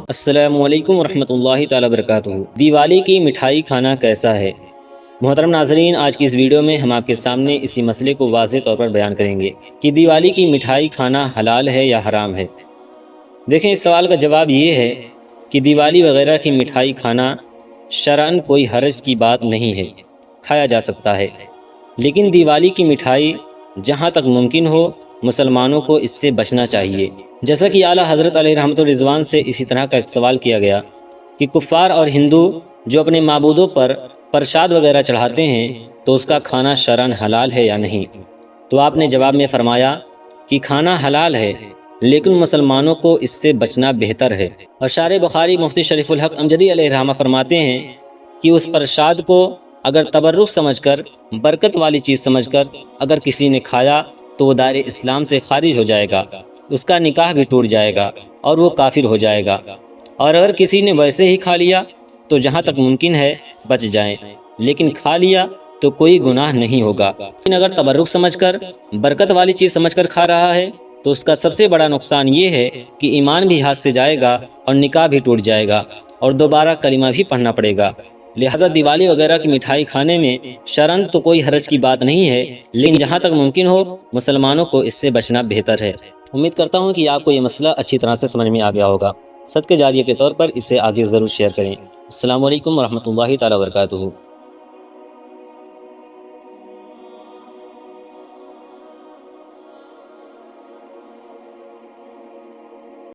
السلام علیکم ورحمۃ اللہ تعالی وبرکاتہ۔ دیوالی کی مٹھائی کھانا کیسا ہے؟ محترم ناظرین، آج کی اس ویڈیو میں ہم آپ کے سامنے اسی مسئلے کو واضح طور پر بیان کریں گے کہ دیوالی کی مٹھائی کھانا حلال ہے یا حرام ہے۔ دیکھیں، اس سوال کا جواب یہ ہے کہ دیوالی وغیرہ کی مٹھائی کھانا شرعاً کوئی حرج کی بات نہیں ہے، کھایا جا سکتا ہے، لیکن دیوالی کی مٹھائی جہاں تک ممکن ہو مسلمانوں کو اس سے بچنا چاہیے۔ جیسا کہ اعلیٰ حضرت علیہ رحمۃ الرضوان سے اسی طرح کا ایک سوال کیا گیا کہ کفار اور ہندو جو اپنے معبودوں پر پرساد وغیرہ چڑھاتے ہیں تو اس کا کھانا شرعاً حلال ہے یا نہیں؟ تو آپ نے جواب میں فرمایا کہ کھانا حلال ہے، لیکن مسلمانوں کو اس سے بچنا بہتر ہے۔ اور شارح بخاری مفتی شریف الحق امجدی علیہ رحمہ فرماتے ہیں کہ اس پرساد کو اگر تبرک سمجھ کر، برکت والی چیز سمجھ کر اگر کسی نے کھایا تو وہ دائرہ اسلام سے خارج ہو جائے گا، اس کا نکاح بھی ٹوٹ جائے گا اور وہ کافر ہو جائے گا۔ اور اگر کسی نے ویسے ہی کھا لیا تو جہاں تک ممکن ہے بچ جائیں، لیکن کھا لیا تو کوئی گناہ نہیں ہوگا۔ لیکن اگر تبرک سمجھ کر، برکت والی چیز سمجھ کر کھا رہا ہے تو اس کا سب سے بڑا نقصان یہ ہے کہ ایمان بھی ہاتھ سے جائے گا اور نکاح بھی ٹوٹ جائے گا اور دوبارہ کلمہ بھی پڑھنا پڑے گا۔ لہٰذا دیوالی وغیرہ کی مٹھائی کھانے میں شرعاً تو کوئی حرج کی بات نہیں ہے، لیکن جہاں تک ممکن ہو مسلمانوں کو اس سے بچنا بہتر ہے۔ امید کرتا ہوں کہ آپ کو یہ مسئلہ اچھی طرح سے سمجھ میں آ گیا ہوگا۔ صدقہ جاریہ کے طور پر اسے آگے ضرور شیئر کریں۔ السلام علیکم ورحمۃ اللہ تعالی وبرکاتہ۔